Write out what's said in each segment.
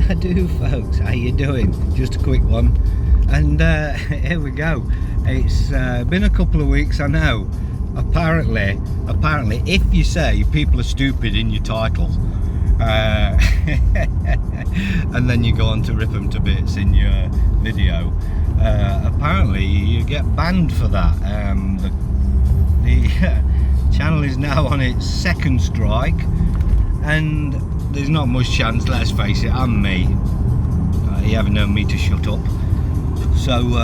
I do, folks. How you doing? Just a quick one. And here we go. It's been a couple of weeks, I know. Apparently, if you say people are stupid in your title, and then you go on to rip them to bits in your video, apparently you get banned for that. The channel is now on its second strike, and there's not much chance, let's face it. I'm me. You haven't known me to shut up. So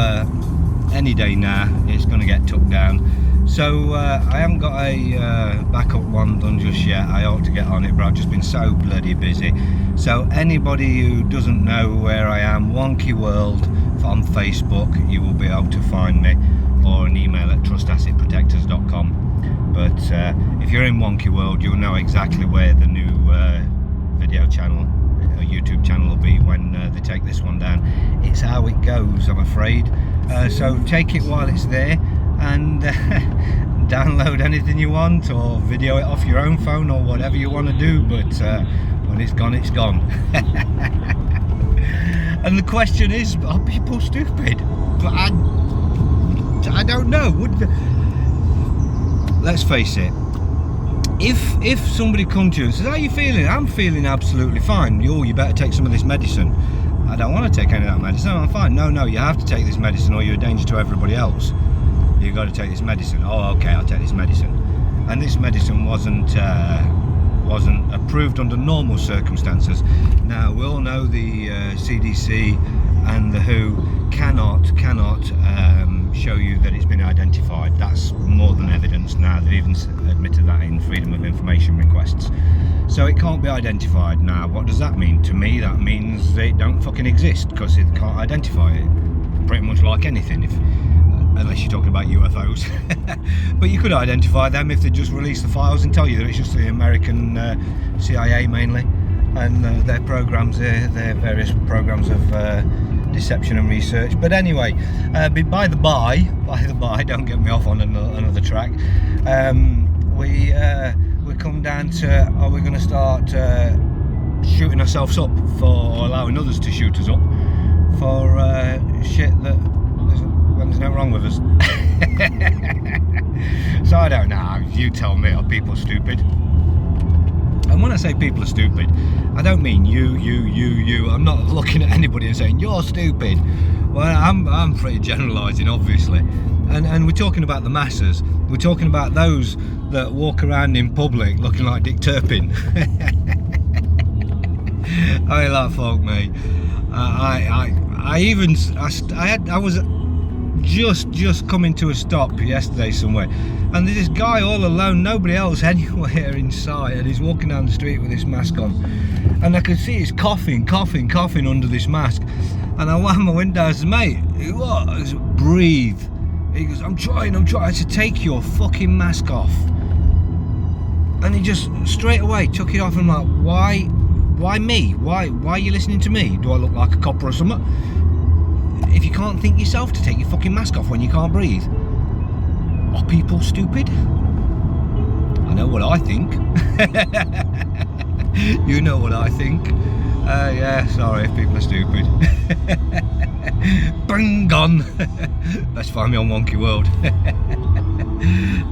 any day now it's going to get took down. So I haven't got a backup one done just yet. I ought to get on it, but I've just been so bloody busy. So anybody who doesn't know where I am, Wonky World on Facebook, you will be able to find me, or an email at trustassetprotectors.com. But if you're in Wonky World, you'll know exactly where the new video channel, or YouTube channel, will be when they take this one down. It's how it goes, I'm afraid. So take it while it's there, and download anything you want, or video it off your own phone, or whatever you want to do. But when it's gone, it's gone. And the question is, are people stupid? But I don't know. Let's face it. If somebody comes to you and says, "How are you feeling?" "I'm feeling absolutely fine." "Oh, you better take some of this medicine." "I don't want to take any of that medicine. I'm fine." "No, you have to take this medicine, or you're a danger to everybody else. You've got to take this medicine." "Oh, okay, I'll take this medicine." And this medicine wasn't approved under normal circumstances. Now, we all know the CDC and the WHO cannot show you that it's been identified. That's more than evidence now. They've even admitted that in Freedom of Information requests. So it can't be identified. Now, what does that mean? To me, that means they don't fucking exist, because it can't identify it. Pretty much like anything, unless you're talking about UFOs. But you could identify them if they just release the files and tell you that it's just the American CIA mainly, and their programs, their various programs of deception and research. But anyway, by the by, don't get me off on another track. We come down to, are we going to start shooting ourselves up or allowing others to shoot us up for shit that there's no wrong with us? So I don't know. You tell me, are people stupid? And when I say people are stupid, I don't mean you. I'm not looking at anybody and saying you're stupid. Well, I'm pretty generalising, obviously. And we're talking about the masses. We're talking about those that walk around in public looking like Dick Turpin. I ain't that folk, mate. I was just coming to a stop yesterday somewhere, and there's this guy all alone, nobody else anywhere in sight, and he's walking down the street with this mask on, and I could see he's coughing under this mask. And I wound my window and said, "Mate, what?" I said, "Breathe." He goes, I'm trying. I said, "Take your fucking mask off." And he just straight away took it off. And I'm like, why me? Why are you listening to me? Do I look like a copper or something? If you can't think yourself to take your fucking mask off when you can't breathe, are people stupid? I know what I think. You know what I think. Yeah, sorry if people are stupid. Bring on. Let's find me on Wonky World.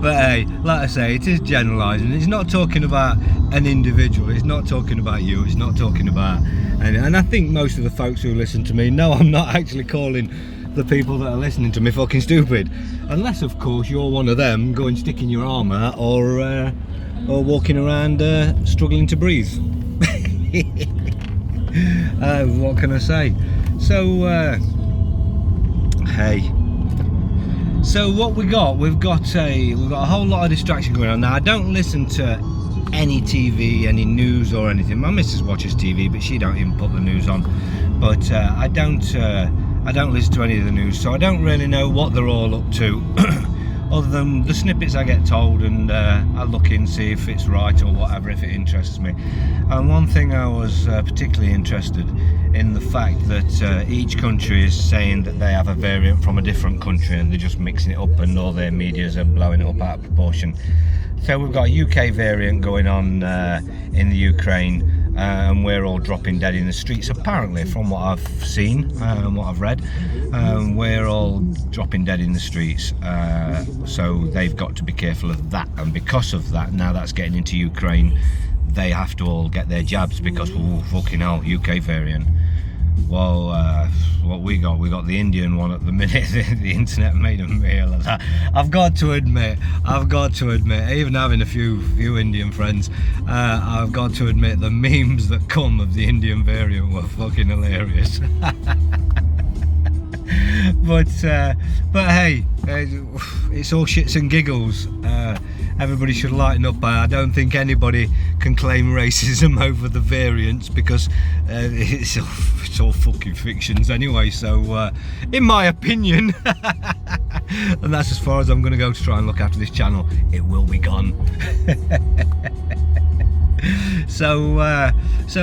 But hey, like I say, it is generalising. It's not talking about an individual. It's not talking about you. It's not talking about... And I think most of the folks who listen to me know I'm not actually calling the people that are listening to me fucking stupid. Unless, of course, you're one of them going sticking your arm out, or walking around struggling to breathe. What can I say? So, hey. So what we've got a whole lot of distraction going on. Now, I don't listen to any TV, any news or anything. My missus watches TV, but she don't even put the news on. But I don't listen to any of the news, so I don't really know what they're all up to, other than the snippets I get told, and I look in, see if it's right or whatever, if it interests me. And one thing I was particularly interested in, the fact that each country is saying that they have a variant from a different country, and they're just mixing it up, and all their medias are blowing it up out of proportion. So we've got a UK variant going on in the Ukraine, and we're all dropping dead in the streets. Apparently, from what I've seen and what I've read, we're all dropping dead in the streets. So they've got to be careful of that, and because of that, now that's getting into Ukraine, they have to all get their jabs because, oh, fucking hell, UK variant. Well, what we got the Indian one at the minute. The internet made a meal of that. I've got to admit, even having a few Indian friends, I've got to admit the memes that come of the Indian variant were fucking hilarious. But hey, it's all shits and giggles. Everybody should lighten up. I don't think anybody can claim racism over the variants because it's all fucking fictions anyway. So, in my opinion, and that's as far as I'm going to go to try and look after this channel. It will be gone. So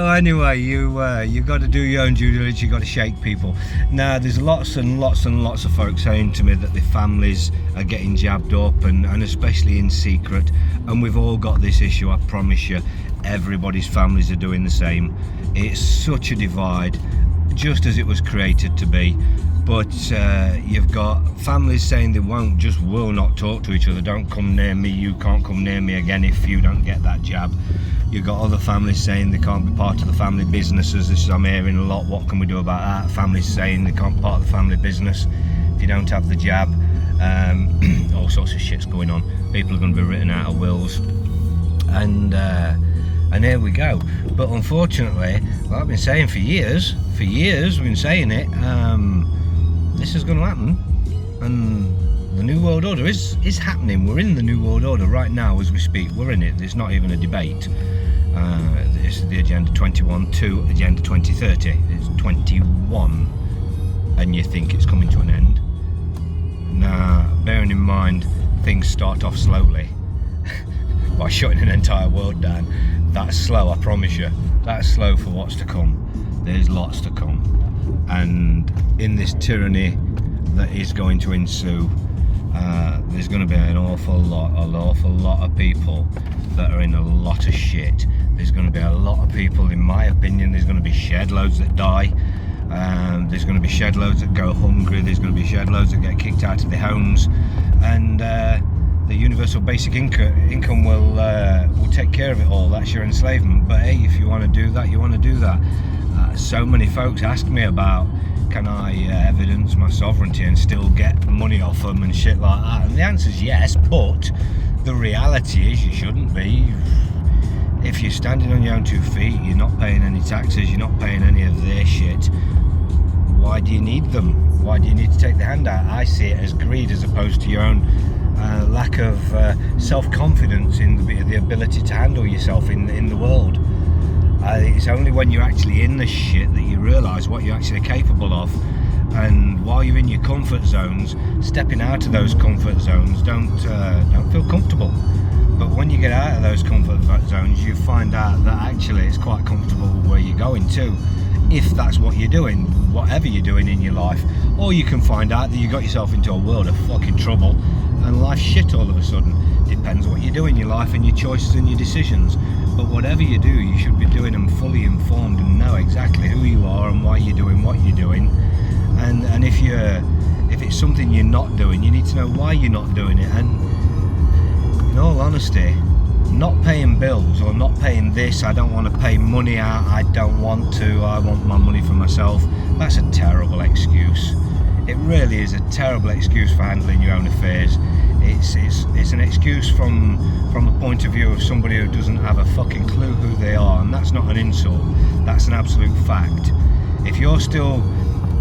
anyway, you got to do your own due diligence. You got to shake people. Now there's lots and lots of folks saying to me that their families are getting jabbed up, and especially in secret. And we've all got this issue. I promise you, everybody's families are doing the same. It's such a divide, just as it was created to be. But you've got families saying they will not talk to each other. Don't come near me. You can't come near me again if you don't get that jab. You've got other families saying they can't be part of the family businesses. This I'm hearing a lot. What can we do about that? Families saying they can't be part of the family business if you don't have the jab. All sorts of shit's going on. People are going to be written out of wills, and here we go. But unfortunately, well, I've been saying for years, we've been saying it. This is going to happen, and the New World Order is happening. We're in the New World Order right now as we speak. We're in it. There's not even a debate. This is the Agenda 21 to Agenda 2030. It's 21, and you think it's coming to an end. Now, bearing in mind, things start off slowly by shutting an entire world down. That's slow, I promise you. That's slow for what's to come. There's lots to come. And in this tyranny that is going to ensue, there's going to be an awful lot of people that are in a lot of shit. There's going to be a lot of people, in my opinion, there's going to be shed loads that die. There's going to be shed loads that go hungry. There's going to be shed loads that get kicked out of their homes, and the universal basic income will take care of it all. That's your enslavement. But hey, if you want to do that, you want to do that. So many folks ask me about, can I evidence my sovereignty and still get money off them and shit like that? And the answer is yes, but the reality is you shouldn't be. If you're standing on your own 2 feet, you're not paying any taxes, you're not paying any of their shit, why do you need them? Why do you need to take the hand out? I see it as greed as opposed to your own lack of self-confidence in the ability to handle yourself in the world. It's only when you're actually in the shit that you realise what you're actually capable of. And while you're in your comfort zones, stepping out of those comfort zones don't feel comfortable. But when you get out of those comfort zones, you find out that actually it's quite comfortable where you're going to, if that's what you're doing, whatever you're doing in your life. Or you can find out that you got yourself into a world of fucking trouble and life's shit all of a sudden. Depends what you do in your life and your choices and your decisions. But whatever you do, you should be doing them fully informed and know exactly who you are and why you're doing what you're doing. And if it's something you're not doing, you need to know why you're not doing it. And in all honesty, not paying bills or not paying this, I don't want to pay money out, I don't want to, I want my money for myself, that's a terrible excuse. It really is a terrible excuse for handling your own affairs. It's an excuse from a point of view of somebody who doesn't have a fucking clue who they are, and that's not an insult, that's an absolute fact. If you're still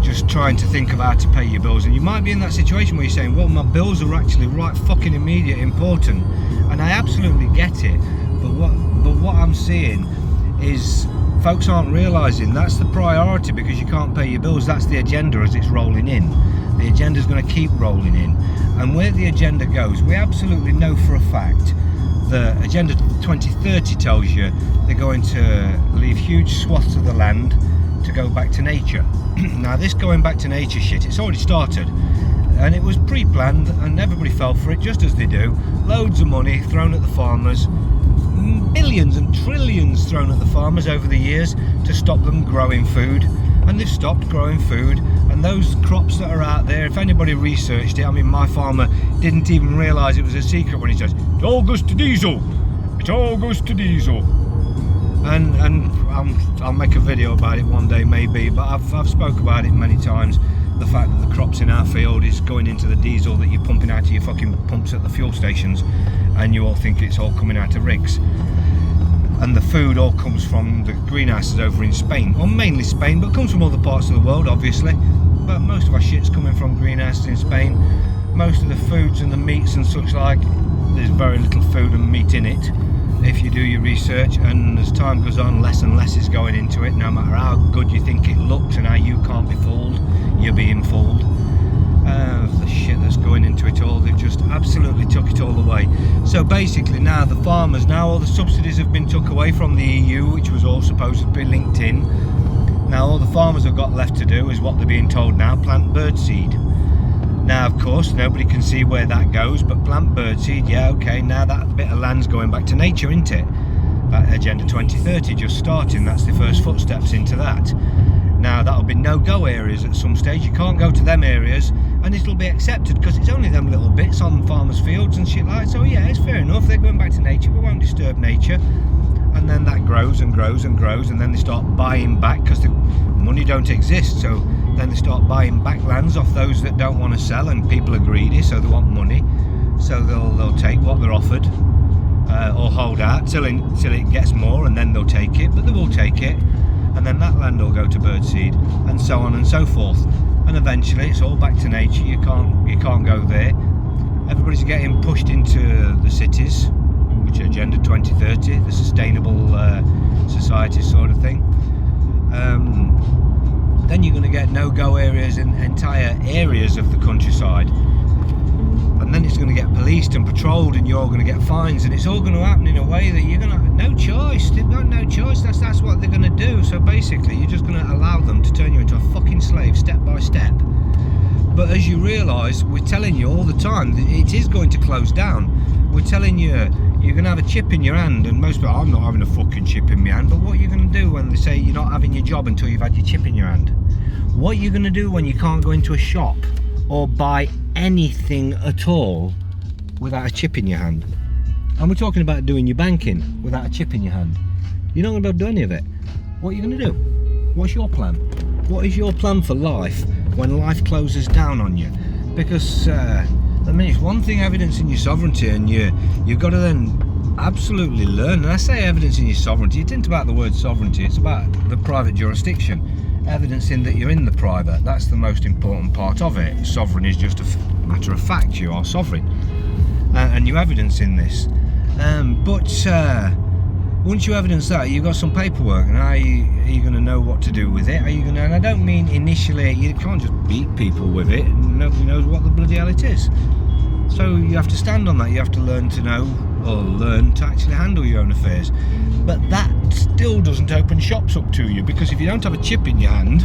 just trying to think of how to pay your bills, and you might be in that situation where you're saying, well, my bills are actually right fucking immediate important, and I absolutely get it, but what I'm seeing is folks aren't realising that's the priority, because you can't pay your bills. That's the agenda as it's rolling in. The agenda's going to keep rolling in, and where the agenda goes, we absolutely know for a fact. The Agenda 2030 tells you they're going to leave huge swaths of the land to go back to nature. Now this going back to nature shit, it's already started, and it was pre-planned, and everybody fell for it, just as they do. Loads of money thrown at the farmers, billions and trillions thrown at the farmers over the years to stop them growing food, and they've stopped growing food. And those crops that are out there, if anybody researched it, I mean, my farmer didn't even realise it was a secret when he says, it all goes to diesel, it all goes to diesel. And I'll make a video about it one day maybe, but I've spoke about it many times, the fact that the crops in our field is going into the diesel that you're pumping out of your fucking pumps at the fuel stations, and you all think it's all coming out of rigs. And the food all comes from the greenhouses over in Spain, or mainly Spain, but comes from other parts of the world obviously, but most of our shit's coming from greenhouses in Spain. Most of the foods and the meats and such like, there's very little food and meat in it if you do your research, and as time goes on, less and less is going into it. No matter how good you think it looks and how you can't be fooled, you're being fooled. The shit that's going into it all, they've just absolutely took it all away. So basically now the farmers, now all the subsidies have been took away from the EU, which was all supposed to be linked in. Now all the farmers have got left to do is what they're being told now, plant birdseed. Now of course nobody can see where that goes, but plant birdseed, yeah, okay, now that bit of land's going back to nature, isn't it? That Agenda 2030 just starting, that's the first footsteps into that. Now that'll be no-go areas at some stage, you can't go to them areas, and it'll be accepted because it's only them little bits on farmers' fields and shit like that. So yeah, it's fair enough, they're going back to nature, we won't disturb nature. And then that grows and grows and grows, and then they start buying back because the money don't exist, so then they start buying back lands off those that don't want to sell, and people are greedy, so they want money, so they'll take what they're offered, or hold out till it gets more, and then they'll take it, but they will take it, and then that land will go to birdseed, and so on and so forth, and eventually it's all back to nature. You can't go there. Everybody's getting pushed into the cities, which are Agenda 2030, the sustainable society sort of thing. Then you're going to get no-go areas in entire areas of the countryside, and then it's going to get policed and patrolled, and you're all going to get fines, and it's all going to happen in a way that you're going to have no choice. They've got no choice. That's what they're going to do. So basically you're just going to allow them to turn you into a fucking slave step by step. But as you realise, we're telling you all the time that it is going to close down. We're telling you you're going to have a chip in your hand, and most people, I'm not having a fucking chip in my hand, but what are you going to do when they say you're not having your job until you've had your chip in your hand? What are you going to do when you can't go into a shop or buy anything at all without a chip in your hand? And we're talking about doing your banking without a chip in your hand. You're not going to be able to do any of it. What are you going to do? What's your plan? What is your plan for life when life closes down on you? Because I mean, it's one thing evidencing your sovereignty, and you've got to then absolutely learn. And I say evidencing your sovereignty, it isn't about the word sovereignty, it's about the private jurisdiction. Evidencing that you're in the private, that's the most important part of it. Sovereign is just a matter of fact, you are sovereign, and you evidence in this. But once you evidence that, you've got some paperwork, and are you going to know what to do with it? Are you going to? And I don't mean initially, you can't just beat people with it, and nobody knows what the bloody hell it is. So you have to stand on that. You have to learn to know, or learn to actually handle your own affairs. But that still doesn't open shops up to you, because if you don't have a chip in your hand,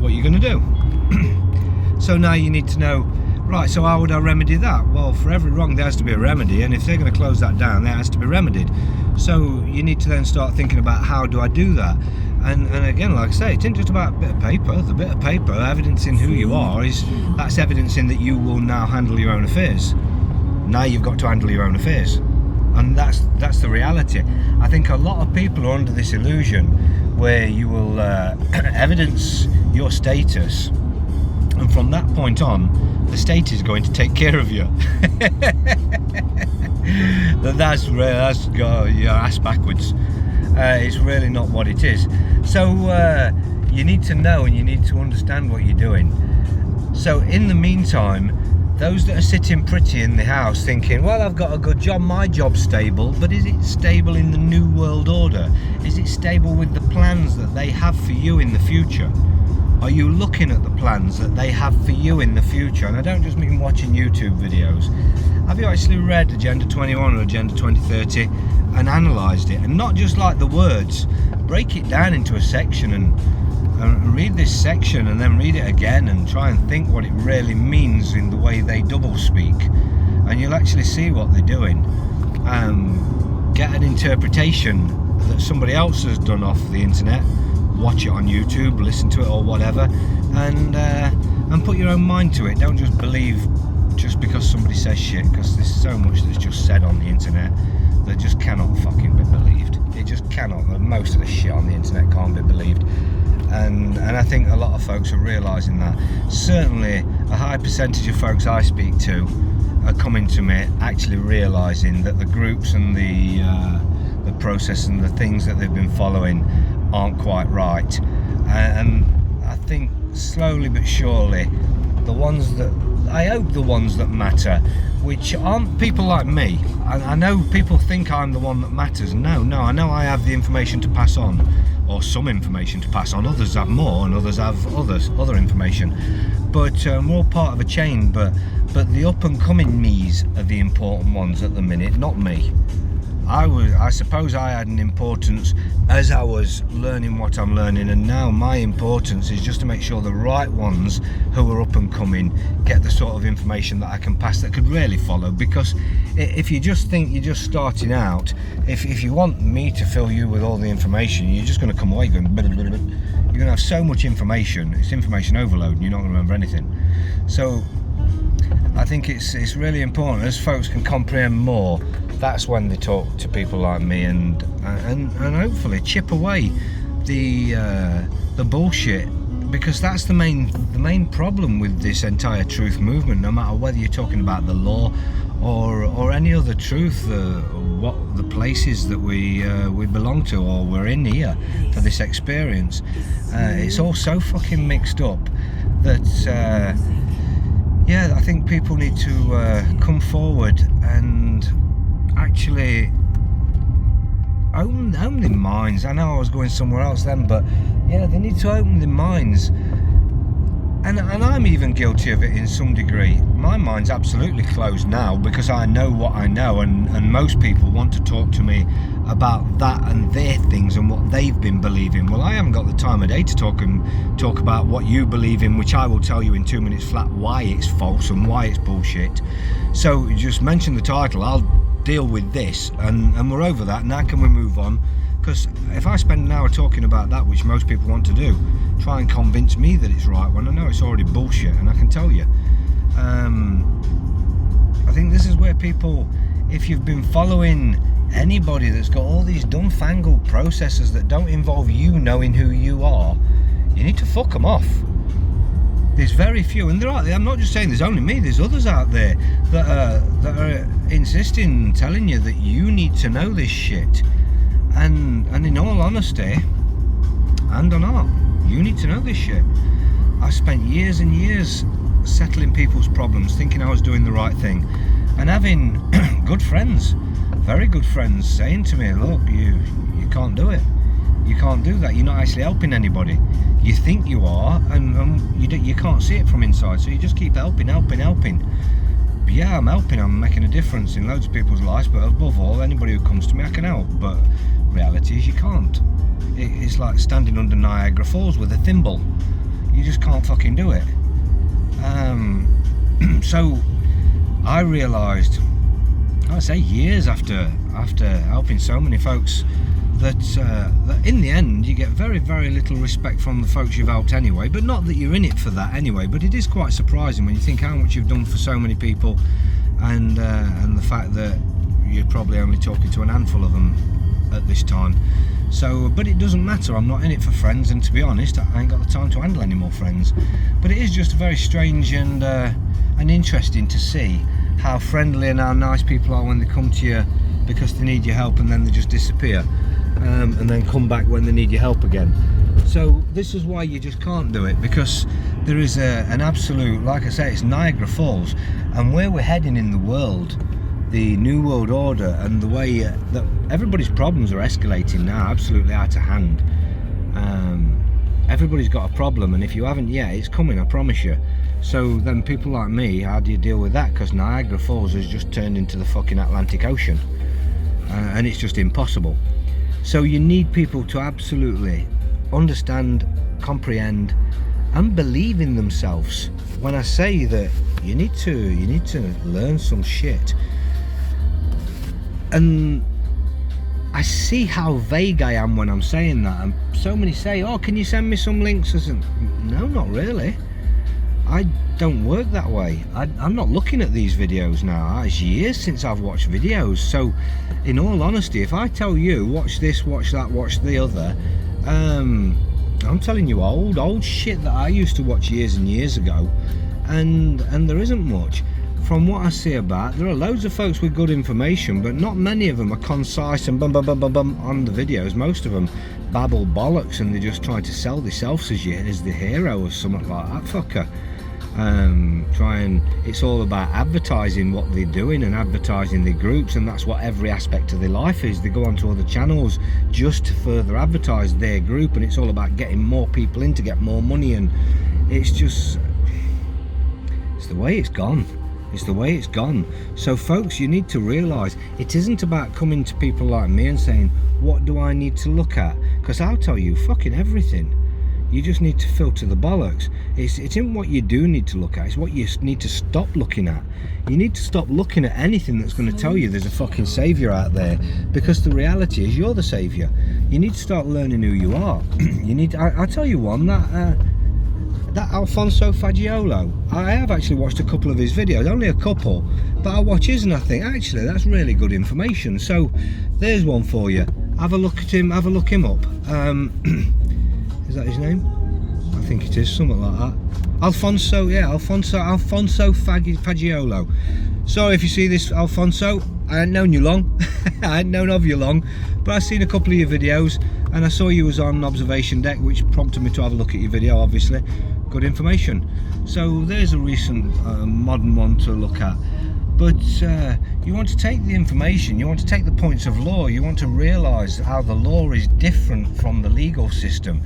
what are you going to do? So now you need to know, right, so how would I remedy that? Well, for every wrong there has to be a remedy, and if they're going to close that down, that has to be remedied. So you need to then start thinking about, how do I do that? And again, like I say, it isn't just about a bit of paper. The bit of paper evidencing who you are, that's evidencing that you will now handle your own affairs. Now you've got to handle your own affairs, and that's the reality. I think a lot of people are under this illusion where you will evidence your status, and from that point on, the state is going to take care of you. That's got your ass backwards. It's really not what it is. So you need to know, and you need to understand what you're doing. So in the meantime, those that are sitting pretty in the house thinking, well, I've got a good job, my job's stable, but is it stable in the new world order? Is it stable with the plans that they have for you in the future? Are you looking at the plans that they have for you in the future? And I don't just mean watching YouTube videos. Have you actually read Agenda 21 or Agenda 2030 and analysed it? And not just like the words, break it down into a section and read this section, and then read it again, and try and think what it really means in the way they double speak, and you'll actually see what they're doing. get an interpretation that somebody else has done off the internet, watch it on YouTube, listen to it or whatever, and put your own mind to it. Don't just believe just because somebody says shit, because there's so much that's just said on the internet that just cannot fucking be believed. It just cannot. Most of the shit on the internet can't be believed. And I think a lot of folks are realising that. Certainly a high percentage of folks I speak to are coming to me actually realising that the groups and the process and the things that they've been following aren't quite right. And I think slowly but surely the ones that, I hope the ones that matter, which aren't people like me. I know people think I'm the one that matters. No, I know I have the information to pass on, or some information to pass on. Others have more, and others have other information. But we're all part of a chain. But the up and coming me's are the important ones at the minute, not me. I suppose I had an importance as I was learning what I'm learning, and now my importance is just to make sure the right ones who are up and coming get the sort of information that I can pass that could really follow. Because if you just think you're just starting out, if you want me to fill you with all the information, you're just going to come away going blah, blah, blah, blah. You're going to have so much information, it's information overload, and you're not going to remember anything. So I think it's really important, as folks can comprehend more, that's when they talk to people like me, and hopefully chip away the bullshit, because that's the main problem with this entire truth movement. No matter whether you're talking about the law or any other truth, what the places that we belong to or we're in here for this experience, it's all so fucking mixed up that yeah, I think people need to come forward and actually open their minds. I know I was going somewhere else then, but yeah, they need to open their minds. And I'm even guilty of it in some degree. My mind's absolutely closed now because I know what I know, and most people want to talk to me about that and their things and what they've been believing. Well, I haven't got the time of day to talk about what you believe in, which I will tell you in 2 minutes flat why it's false and why it's bullshit. So just mention the title, I'll deal with this, and we're over that. Now can we move on? Because if I spend an hour talking about that, which most people want to do, try and convince me that it's right when I know it's already bullshit, and I can tell you. I think this is where people, if you've been following anybody that's got all these dumbfangled processes that don't involve you knowing who you are, you need to fuck them off. There's very few, and I'm not just saying there's only me, there's others out there that are insisting, telling you that you need to know this shit. And in all honesty, and on art, you need to know this shit. I spent years and years settling people's problems, thinking I was doing the right thing, and having good friends, very good friends, saying to me, look, you can't do it. You can't do that. You're not actually helping anybody. You think you are, and you can't see it from inside, so you just keep helping. Yeah, I'm helping, I'm making a difference in loads of people's lives, but above all, anybody who comes to me I can help. But reality is you can't. It's like standing under Niagara Falls with a thimble. You just can't fucking do it. So I realised, I'd say years after helping so many folks, that in the end you get very, very little respect from the folks you've helped anyway. But not that you're in it for that anyway, but it is quite surprising when you think how much you've done for so many people, and the fact that you're probably only talking to a handful of them at this time. So, but it doesn't matter, I'm not in it for friends, and to be honest, I ain't got the time to handle any more friends. But it is just very strange and interesting to see how friendly and how nice people are when they come to you because they need your help, and then they just disappear, and then come back when they need your help again. So this is why you just can't do it, because there is an absolute, like I say, it's Niagara Falls, and where we're heading in the world, the New World Order, and the way that everybody's problems are escalating now, absolutely out of hand. Everybody's got a problem, and if you haven't yet, it's coming, I promise you. So then people like me, how do you deal with that? Because Niagara Falls has just turned into the fucking Atlantic Ocean, and it's just impossible. So you need people to absolutely understand, comprehend, and believe in themselves. When I say that you need to learn some shit, and I see how vague I am when I'm saying that, and so many say, oh, can you send me some links? I said, no, not really. I don't work that way. I'm not looking at these videos now. It's years since I've watched videos. So in all honesty, if I tell you watch this, watch that, watch the other, I'm telling you old shit that I used to watch years and years ago, and there isn't much. From what I see about, there are loads of folks with good information, but not many of them are concise and bum on the videos. Most of them babble bollocks, and they just try to sell themselves as the hero or something like that fucker. It's all about advertising what they're doing and advertising their groups, and that's what every aspect of their life is. They go onto other channels just to further advertise their group, and it's all about getting more people in to get more money, and it's the way it's gone. It's the way it's gone. So folks, you need to realise it isn't about coming to people like me and saying, what do I need to look at? Because I'll tell you fucking everything. You just need to filter the bollocks. It isn't what you do need to look at, it's what you need to stop looking at. You need to stop looking at anything that's going to tell you there's a fucking saviour out there, because the reality is you're the saviour. You need to start learning who you are. You need to, I'll tell you one, that Alfonso Fagiolo, I have actually watched a couple of his videos, only a couple, but I watch his and I think, actually, that's really good information. So there's one for you. Have a look at him, have a look him up. Is that his name? I think it is, something like that. Alfonso Fagiolo. Sorry if you see this, Alfonso, I hadn't known you long. I hadn't known of you long, but I've seen a couple of your videos, and I saw you was on observation deck, which prompted me to have a look at your video. Obviously good information. So there's a recent modern one to look at. But you want to take the information, you want to take the points of law, you want to realise how the law is different from the legal system.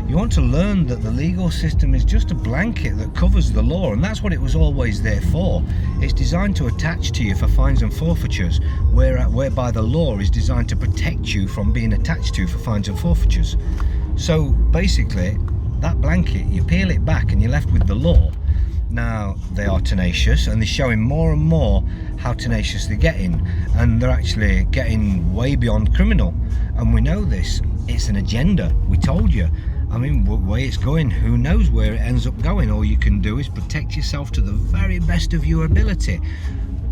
You want to learn that the legal system is just a blanket that covers the law, and that's what it was always there for. It's designed to attach to you for fines and forfeitures, whereby the law is designed to protect you from being attached to for fines and forfeitures. So basically, that blanket, you peel it back and you're left with the law. Now they are tenacious, and they're showing more and more how tenacious they're getting, and they're actually getting way beyond criminal. And we know this, it's an agenda, we told you. I mean, what way it's going, who knows where it ends up going. All you can do is protect yourself to the very best of your ability.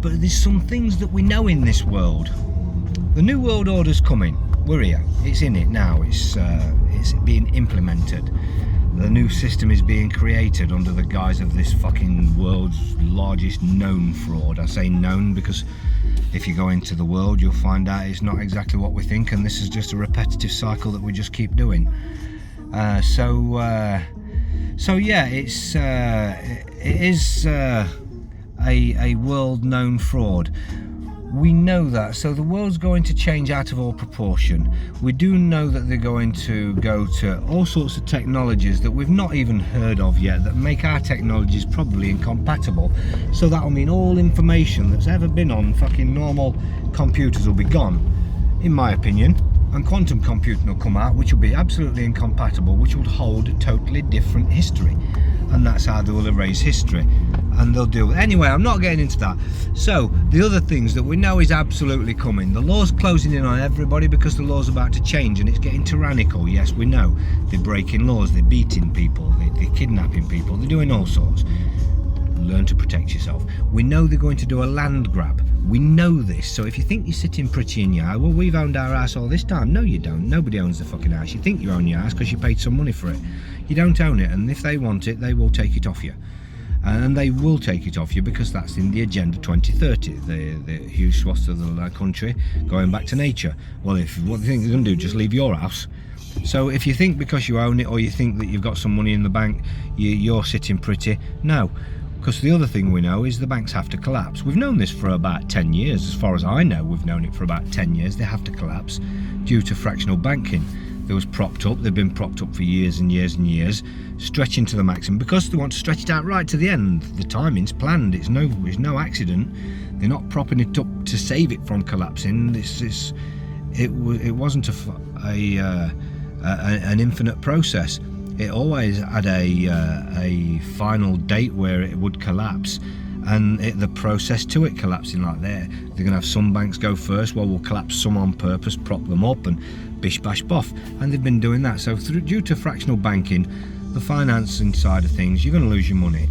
But there's some things that we know in this world. The New World Order's coming, we're here, it's in it now, it's being implemented. The new system is being created under the guise of this fucking world's largest known fraud. I say known because if you go into the world, you'll find out it's not exactly what we think, and this is just a repetitive cycle that we just keep doing. So yeah, it is a world known fraud. We know that, so the world's going to change out of all proportion. We do know that they're going to go to all sorts of technologies that we've not even heard of yet, that make our technologies probably incompatible. So that'll mean all information that's ever been on fucking normal computers will be gone, in my opinion. And quantum computing will come out, which will be absolutely incompatible, which would hold a totally different history. And that's how they will erase history, and they'll deal with it. Anyway, I'm not getting into that. So the other things that we know is absolutely coming. The law's closing in on everybody because the law's about to change, and it's getting tyrannical. Yes, we know they're breaking laws, they're beating people, they're kidnapping people, they're doing all sorts. Learn to protect yourself. We know they're going to do a land grab. We know this. So if you think you're sitting pretty in your house, well, we've owned our house all this time. No, you don't. Nobody owns the fucking house. You think you own your house because you paid some money for it. You don't own it, and if they want it, they will take it off you. And they will take it off you because that's in the Agenda 2030, the huge swaths of the country going back to nature. Well, if what do you think they're going to do, just leave your house? So if you think because you own it, or you think that you've got some money in the bank, you're sitting pretty, no. Because the other thing we know is the banks have to collapse. We've known this for about 10 years. As far as I know, we've known it for about 10 years. They have to collapse due to fractional banking. They was propped up. They've been propped up for years and years and years, stretching to the maximum because they want to stretch it out right to the end. The timing's planned. It's no accident. They're not propping it up to save it from collapsing. It wasn't an infinite process. It always had a final date where it would collapse, and the process to it collapsing like that. They're going to have some banks go first, well, we'll collapse some on purpose, prop them up, and bish bash boff. And they've been doing that. So due to fractional banking, the financing side of things, you're going to lose your money.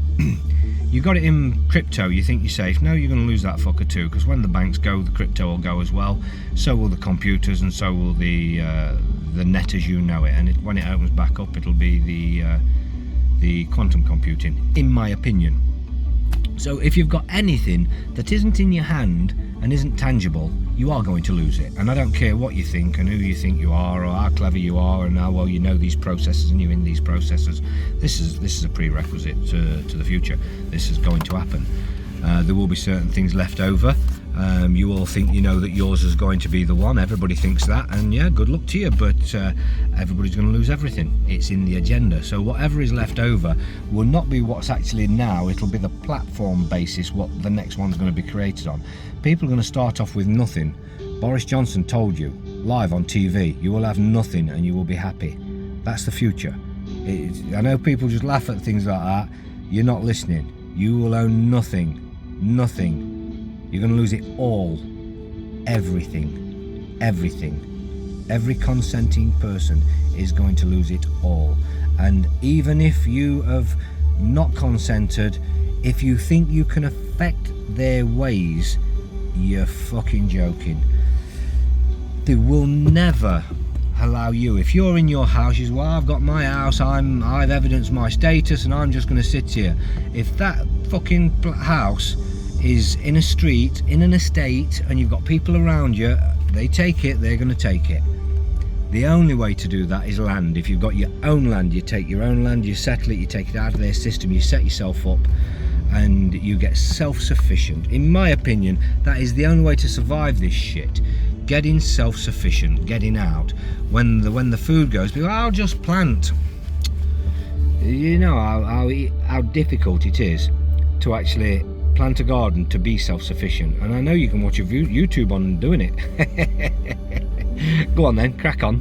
You got it in crypto, you think you're safe. No, you're going to lose that fucker too, because when the banks go, the crypto will go as well. So will the computers, and so will the net as you know it. And when it opens back up, it'll be the quantum computing, in my opinion. So if you've got anything that isn't in your hand and isn't tangible, you are going to lose it. And I don't care what you think and who you think you are, or how clever you are, and how well you know these processes and you're in these processes. This is a prerequisite to the future. This is going to happen. There will be certain things left over. You all think you know that yours is going to be the one. Everybody thinks that, and yeah, good luck to you, but everybody's going to lose everything. It's in the agenda. So whatever is left over will not be what's actually now. It'll be the platform basis what the next one's going to be created on. People are going to start off with nothing. Boris Johnson told you live on TV, you will have nothing and you will be happy. That's the future. I know people just laugh at things like that. You're not listening. You will own nothing. You're going to lose it all. Everything. Every consenting person is going to lose it all. And even if you have not consented, if you think you can affect their ways, you're fucking joking. They will never allow you. If you're in your house, you say, well, I've got my house, I've evidenced my status, and I'm just going to sit here. If that fucking house is in a street, in an estate, and you've got people around you, they take it, they're going to take it. The only way to do that is land. If you've got your own land, you take your own land, you settle it, you take it out of their system, you set yourself up, and you get self-sufficient. In my opinion, that is the only way to survive this shit. Getting self-sufficient, getting out. When the food goes, people, I'll just plant. You know how difficult it is to actually plant a garden to be self-sufficient. And I know you can watch a YouTube on doing it. Go on then, crack on.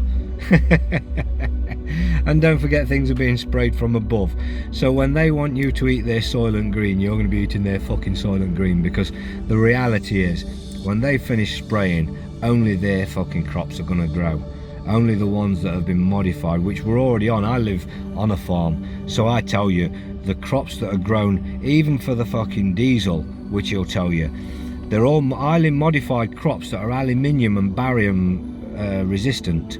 And don't forget, things are being sprayed from above. So when they want you to eat their Soylent Green, you're going to be eating their fucking Soylent Green, because the reality is, when they finish spraying, only their fucking crops are going to grow. Only the ones that have been modified, which we're already on. I live on a farm, so I tell you, the crops that are grown, even for the fucking diesel, which he'll tell you, they're all highly modified crops that are aluminium and barium resistant.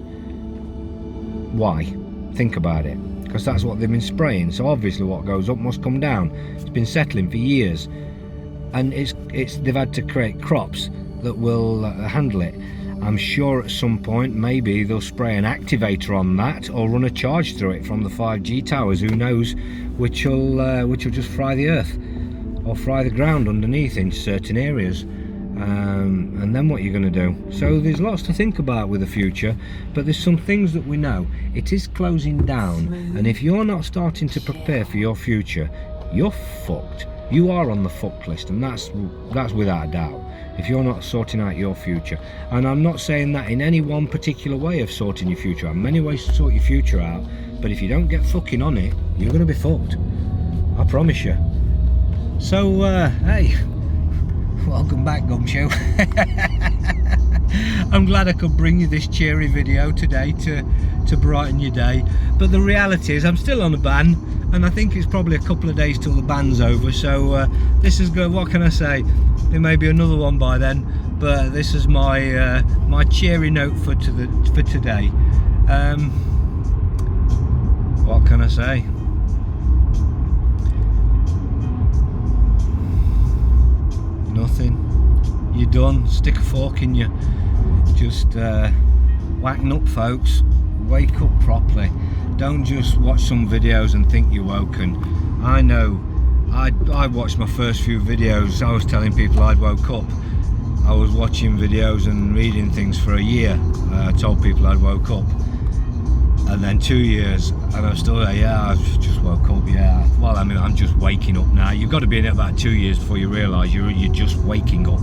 Why? Think about it. Because that's what they've been spraying. So obviously what goes up must come down. It's been settling for years, and they've had to create crops that will handle it. I'm sure at some point maybe they'll spray an activator on that, or run a charge through it from the 5G towers, who knows, which will just fry the earth or fry the ground underneath in certain areas. And then what you're going to do. So there's lots to think about with the future, but there's some things that we know. It is closing down, and if you're not starting to prepare for your future, you're fucked. You are on the fuck list, and that's without a doubt, if you're not sorting out your future. And I'm not saying that in any one particular way of sorting your future out. Many ways to sort your future out, but if you don't get fucking on it, you're going to be fucked. I promise you. So, hey, welcome back, Gumshoe. I'm glad I could bring you this cheery video today to brighten your day. But the reality is, I'm still on a ban, and I think it's probably a couple of days till the ban's over. So this is good. What can I say? There may be another one by then, but this is my my cheery note for today. What can I say? Nothing. You're done. Stick a fork in you. Just whacken up, folks. Wake up properly. Don't just watch some videos and think you're woken. I know. I watched my first few videos. I was telling people I'd woke up. I was watching videos and reading things for a year. I told people I'd woke up. And then 2 years, and I'm still there. Yeah, I've just woke up. Yeah. Well, I mean, I'm just waking up now. You've got to be in it about 2 years before you realise you're just waking up.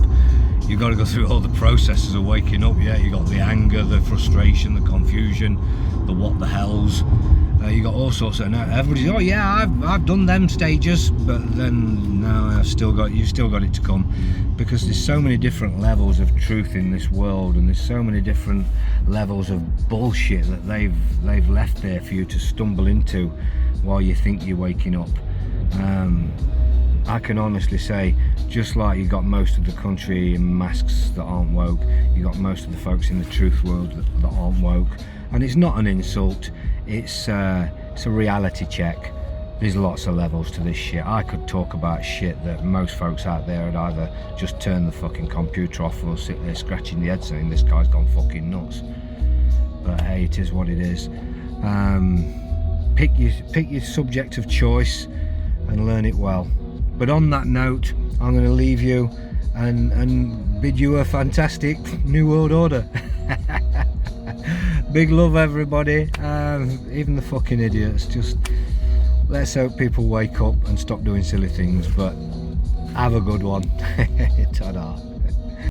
You've got to go through all the processes of waking up. Yeah, you got the anger, the frustration, the confusion, the what the hells, You got all sorts of, everybody's, oh yeah, I've done them stages, but then no, you've still got it to come, because there's so many different levels of truth in this world, and there's so many different levels of bullshit that they've left there for you to stumble into while you think you're waking up. I can honestly say, just like you got most of the country in masks that aren't woke, you got most of the folks in the truth world that aren't woke. And it's not an insult, it's a reality check. There's lots of levels to this shit. I could talk about shit that most folks out there would either just turn the fucking computer off or sit there scratching their head saying this guy's gone fucking nuts. But hey, it is what it is. Pick your subject of choice and learn it well. But on that note, I'm going to leave you and bid you a fantastic New World Order. Big love, everybody. Even the fucking idiots. Just let's hope people wake up and stop doing silly things. But have a good one. Ta-da.